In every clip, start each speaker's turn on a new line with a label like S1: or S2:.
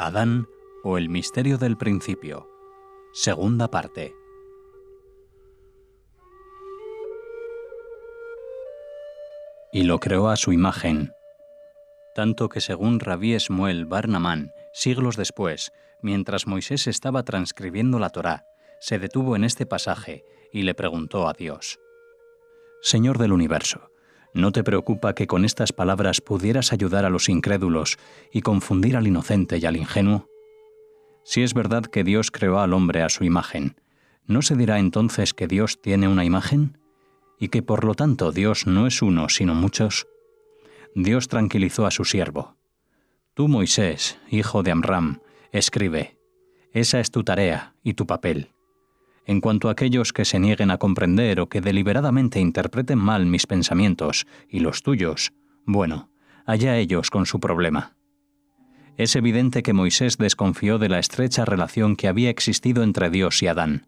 S1: Adán o el misterio del principio. Segunda parte. Y lo creó a su imagen, tanto que según Rabí Shmuel bar Naamán, siglos después, mientras Moisés estaba transcribiendo la Torá, se detuvo en este pasaje y le preguntó a Dios: Señor del universo, ¿no te preocupa que con estas palabras pudieras ayudar a los incrédulos y confundir al inocente y al ingenuo? Si es verdad que Dios creó al hombre a su imagen, ¿no se dirá entonces que Dios tiene una imagen? ¿Y que por lo tanto Dios no es uno sino muchos? Dios tranquilizó a su siervo. Tú, Moisés, hijo de Amram, escribe. Esa es tu tarea y tu papel. En cuanto a aquellos que se nieguen a comprender o que deliberadamente interpreten mal mis pensamientos y los tuyos, bueno, allá ellos con su problema. Es evidente que Moisés desconfió de la estrecha relación que había existido entre Dios y Adán.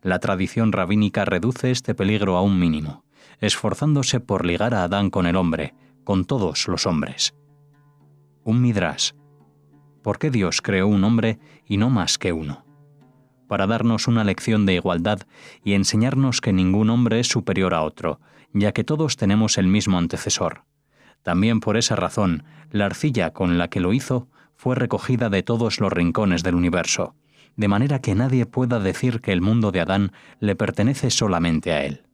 S1: La tradición rabínica reduce este peligro a un mínimo, esforzándose por ligar a Adán con el hombre, con todos los hombres. Un midrash. ¿Por qué Dios creó un hombre y no más que uno? Para darnos una lección de igualdad y enseñarnos que ningún hombre es superior a otro, ya que todos tenemos el mismo antecesor. También por esa razón, la arcilla con la que lo hizo fue recogida de todos los rincones del universo, de manera que nadie pueda decir que el mundo de Adán le pertenece solamente a él.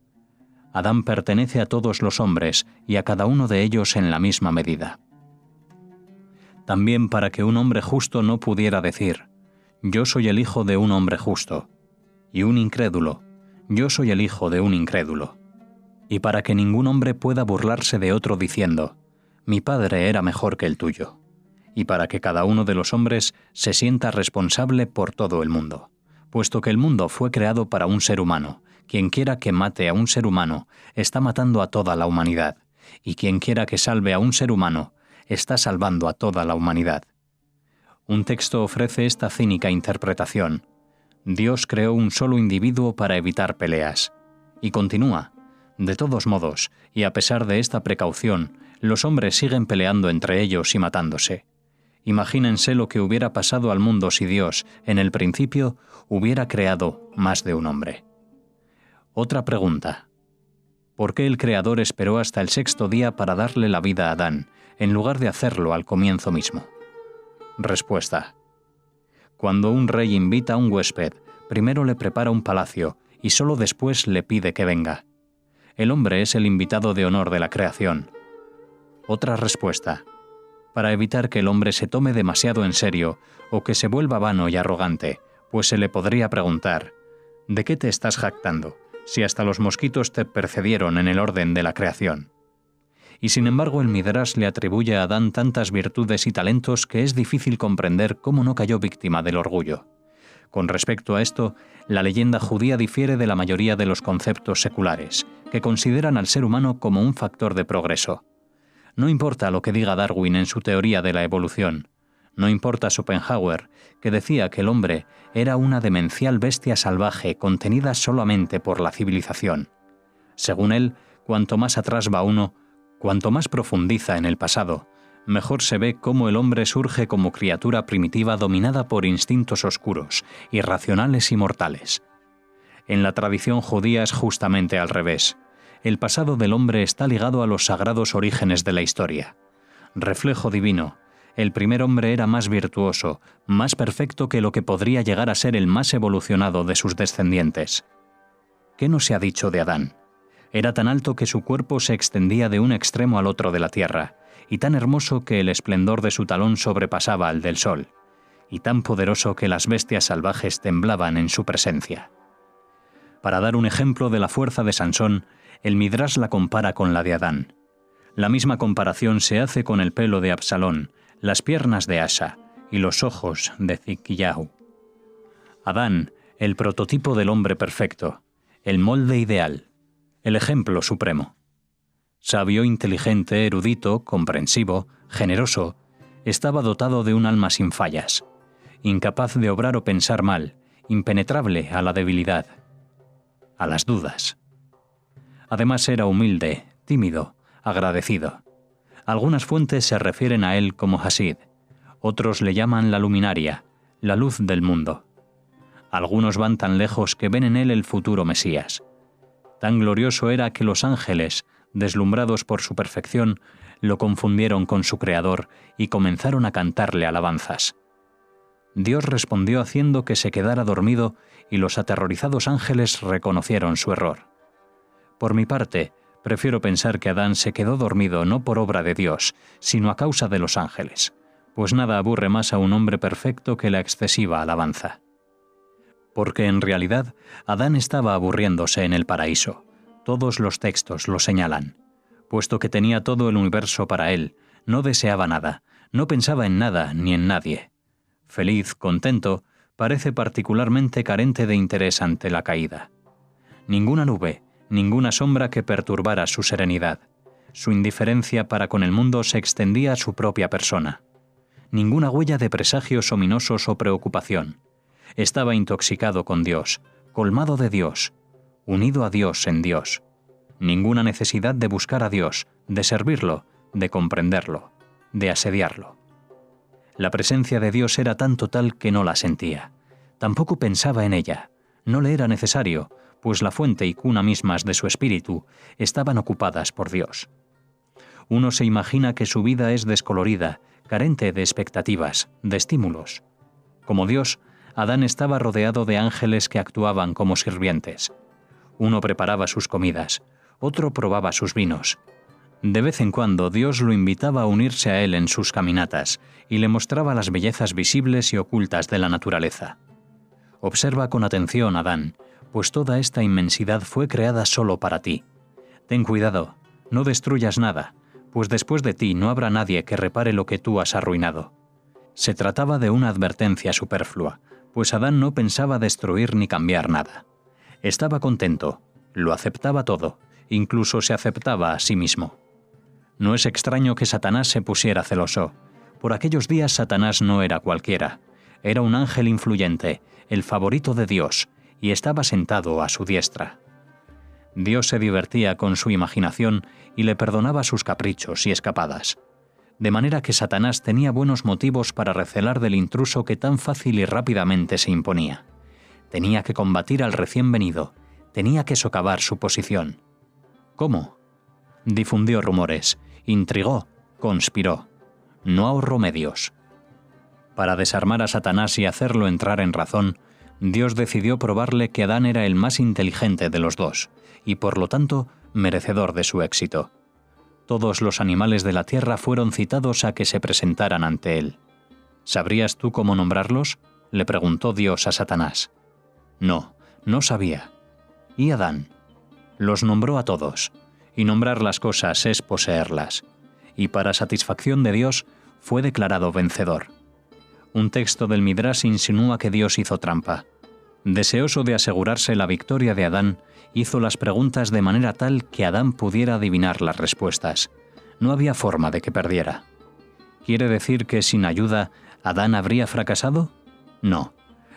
S1: Adán pertenece a todos los hombres y a cada uno de ellos en la misma medida. También para que un hombre justo no pudiera decir: yo soy el hijo de un hombre justo, y un incrédulo: yo soy el hijo de un incrédulo. Y para que ningún hombre pueda burlarse de otro diciendo: mi padre era mejor que el tuyo. Y para que cada uno de los hombres se sienta responsable por todo el mundo, puesto que el mundo fue creado para un ser humano. Quien quiera que mate a un ser humano está matando a toda la humanidad, y quien quiera que salve a un ser humano está salvando a toda la humanidad. Un texto ofrece esta cínica interpretación: Dios creó un solo individuo para evitar peleas. Y continúa: de todos modos, y a pesar de esta precaución, los hombres siguen peleando entre ellos y matándose. Imagínense lo que hubiera pasado al mundo si Dios, en el principio, hubiera creado más de un hombre. Otra pregunta. ¿Por qué el Creador esperó hasta el sexto día para darle la vida a Adán, en lugar de hacerlo al comienzo mismo? Respuesta. Cuando un rey invita a un huésped, primero le prepara un palacio y solo después le pide que venga. El hombre es el invitado de honor de la creación. Otra respuesta. Para evitar que el hombre se tome demasiado en serio o que se vuelva vano y arrogante, pues se le podría preguntar: ¿de qué te estás jactando, si hasta los mosquitos te precedieron en el orden de la creación? Y sin embargo el Midrash le atribuye a Adán tantas virtudes y talentos que es difícil comprender cómo no cayó víctima del orgullo. Con respecto a esto, la leyenda judía difiere de la mayoría de los conceptos seculares, que consideran al ser humano como un factor de progreso. No importa lo que diga Darwin en su teoría de la evolución. No importa Schopenhauer, que decía que el hombre era una demencial bestia salvaje contenida solamente por la civilización. Según él, cuanto más atrás va uno, cuanto más profundiza en el pasado, mejor se ve cómo el hombre surge como criatura primitiva dominada por instintos oscuros, irracionales y mortales. En la tradición judía es justamente al revés. El pasado del hombre está ligado a los sagrados orígenes de la historia. Reflejo divino, el primer hombre era más virtuoso, más perfecto que lo que podría llegar a ser el más evolucionado de sus descendientes. ¿Qué no se ha dicho de Adán? Era tan alto que su cuerpo se extendía de un extremo al otro de la tierra, y tan hermoso que el esplendor de su talón sobrepasaba al del sol, y tan poderoso que las bestias salvajes temblaban en su presencia. Para dar un ejemplo de la fuerza de Sansón, el Midrash la compara con la de Adán. La misma comparación se hace con el pelo de Absalón, las piernas de Asa y los ojos de Zikillahu. Adán, el prototipo del hombre perfecto, el molde ideal, el ejemplo supremo. Sabio, inteligente, erudito, comprensivo, generoso, estaba dotado de un alma sin fallas, incapaz de obrar o pensar mal, impenetrable a la debilidad, a las dudas. Además era humilde, tímido, agradecido. Algunas fuentes se refieren a él como Hasid, Otros le llaman la luminaria, la luz del mundo. Algunos van tan lejos que ven en él el futuro Mesías. Tan glorioso era que los ángeles, deslumbrados por su perfección, lo confundieron con su Creador y comenzaron a cantarle alabanzas. Dios respondió haciendo que se quedara dormido y los aterrorizados ángeles reconocieron su error. Por mi parte, prefiero pensar que Adán se quedó dormido no por obra de Dios, sino a causa de los ángeles, pues nada aburre más a un hombre perfecto que la excesiva alabanza. Porque en realidad Adán estaba aburriéndose en el paraíso. Todos los textos lo señalan. Puesto que tenía todo el universo para él, no deseaba nada, no pensaba en nada ni en nadie. Feliz, contento, parece particularmente carente de interés ante la caída. Ninguna nube, ninguna sombra que perturbara su serenidad. Su indiferencia para con el mundo se extendía a su propia persona. Ninguna huella de presagios ominosos o preocupación. Estaba intoxicado con Dios, colmado de Dios, unido a Dios en Dios. Ninguna necesidad de buscar a Dios, de servirlo, de comprenderlo, de asediarlo. La presencia de Dios era tan total que no la sentía. Tampoco pensaba en ella. No le era necesario, pues la fuente y cuna mismas de su espíritu estaban ocupadas por Dios. Uno se imagina que su vida es descolorida, carente de expectativas, de estímulos. Como Dios, Adán estaba rodeado de ángeles que actuaban como sirvientes. Uno preparaba sus comidas, otro probaba sus vinos. De vez en cuando Dios lo invitaba a unirse a él en sus caminatas y le mostraba las bellezas visibles y ocultas de la naturaleza. Observa con atención, Adán, pues toda esta inmensidad fue creada solo para ti. Ten cuidado, no destruyas nada, pues después de ti no habrá nadie que repare lo que tú has arruinado. Se trataba de una advertencia superflua, pues Adán no pensaba destruir ni cambiar nada. Estaba contento, lo aceptaba todo, incluso se aceptaba a sí mismo. No es extraño que Satanás se pusiera celoso. Por aquellos días Satanás no era cualquiera. Era un ángel influyente, el favorito de Dios, y estaba sentado a su diestra. Dios se divertía con su imaginación y le perdonaba sus caprichos y escapadas. De manera que Satanás tenía buenos motivos para recelar del intruso que tan fácil y rápidamente se imponía. Tenía que combatir al recién venido, tenía que socavar su posición. ¿Cómo? Difundió rumores, intrigó, conspiró. No ahorró medios. Para desarmar a Satanás y hacerlo entrar en razón, Dios decidió probarle que Adán era el más inteligente de los dos, y por lo tanto, merecedor de su éxito. Todos los animales de la tierra fueron citados a que se presentaran ante él. ¿Sabrías tú cómo nombrarlos?, le preguntó Dios a Satanás. No, no sabía. ¿Y Adán? Los nombró a todos, y nombrar las cosas es poseerlas, y para satisfacción de Dios fue declarado vencedor. Un texto del Midrash insinúa que Dios hizo trampa. Deseoso de asegurarse la victoria de Adán, hizo las preguntas de manera tal que Adán pudiera adivinar las respuestas. No había forma de que perdiera. ¿Quiere decir que sin ayuda Adán habría fracasado? No.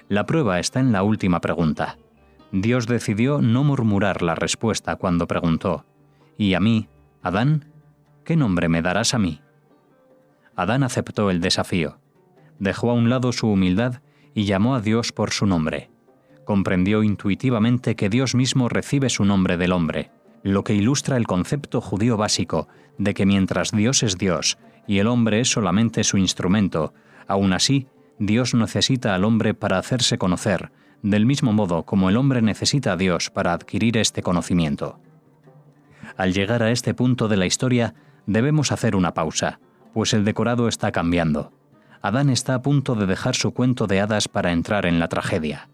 S1: La prueba está en la última pregunta. Dios decidió no murmurar la respuesta cuando preguntó: ¿y a mí, Adán? ¿Qué nombre me darás a mí? Adán aceptó el desafío. Dejó a un lado su humildad y llamó a Dios por su nombre. Comprendió intuitivamente que Dios mismo recibe su nombre del hombre, lo que ilustra el concepto judío básico de que mientras Dios es Dios y el hombre es solamente su instrumento, aún así, Dios necesita al hombre para hacerse conocer, del mismo modo como el hombre necesita a Dios para adquirir este conocimiento. Al llegar a este punto de la historia, debemos hacer una pausa, pues el decorado está cambiando. Adán está a punto de dejar su cuento de hadas para entrar en la tragedia.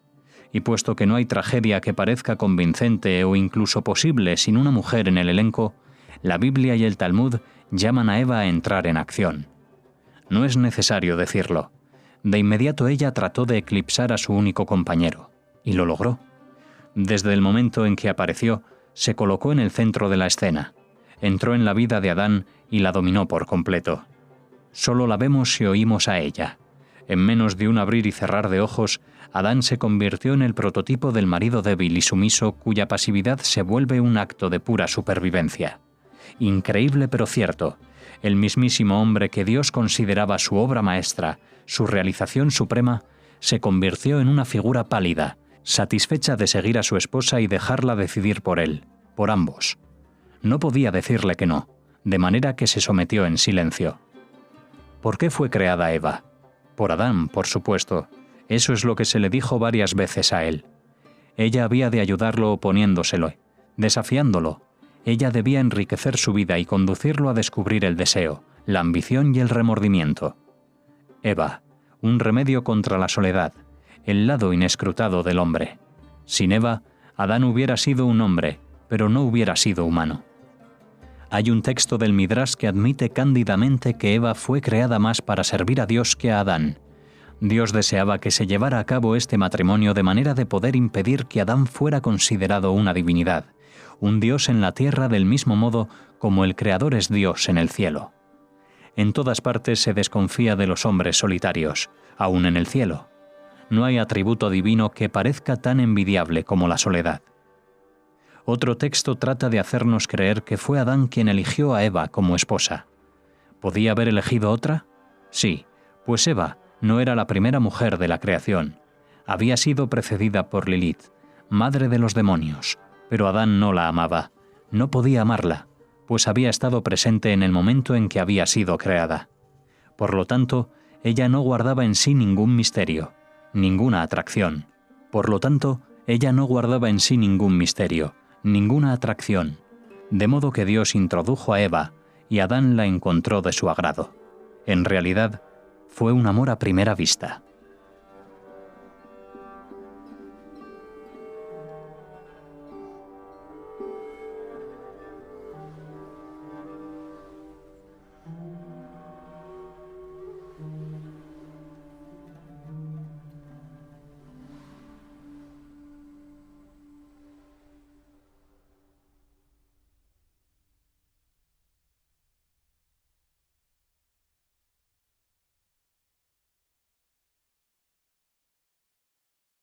S1: Y puesto que no hay tragedia que parezca convincente o incluso posible sin una mujer en el elenco, la Biblia y el Talmud llaman a Eva a entrar en acción. No es necesario decirlo. De inmediato ella trató de eclipsar a su único compañero, y lo logró. Desde el momento en que apareció, se colocó en el centro de la escena, entró en la vida de Adán y la dominó por completo. Solo la vemos si oímos a ella. En menos de un abrir y cerrar de ojos, Adán se convirtió en el prototipo del marido débil y sumiso cuya pasividad se vuelve un acto de pura supervivencia. Increíble pero cierto, el mismísimo hombre que Dios consideraba su obra maestra, su realización suprema, se convirtió en una figura pálida, satisfecha de seguir a su esposa y dejarla decidir por él, por ambos. No podía decirle que no, de manera que se sometió en silencio. ¿Por qué fue creada Eva? Por Adán, por supuesto. Eso es lo que se le dijo varias veces a él. Ella había de ayudarlo oponiéndoselo, desafiándolo. Ella debía enriquecer su vida y conducirlo a descubrir el deseo, la ambición y el remordimiento. Eva, un remedio contra la soledad, el lado inescrutado del hombre. Sin Eva, Adán hubiera sido un hombre, pero no hubiera sido humano. Hay un texto del Midrash que admite cándidamente que Eva fue creada más para servir a Dios que a Adán. Dios deseaba que se llevara a cabo este matrimonio de manera de poder impedir que Adán fuera considerado una divinidad, un Dios en la tierra del mismo modo como el Creador es Dios en el cielo. En todas partes se desconfía de los hombres solitarios, aun en el cielo. No hay atributo divino que parezca tan envidiable como la soledad. Otro texto trata de hacernos creer que fue Adán quien eligió a Eva como esposa. ¿Podía haber elegido otra? Sí, pues Eva no era la primera mujer de la creación. Había sido precedida por Lilith, madre de los demonios, pero Adán no la amaba. No podía amarla, pues había estado presente en el momento en que había sido creada. Por lo tanto, ella no guardaba en sí ningún misterio, ninguna atracción. Por lo tanto, ella no guardaba en sí ningún misterio, ninguna atracción, de modo que Dios introdujo a Eva y Adán la encontró de su agrado. En realidad, fue un amor a primera vista.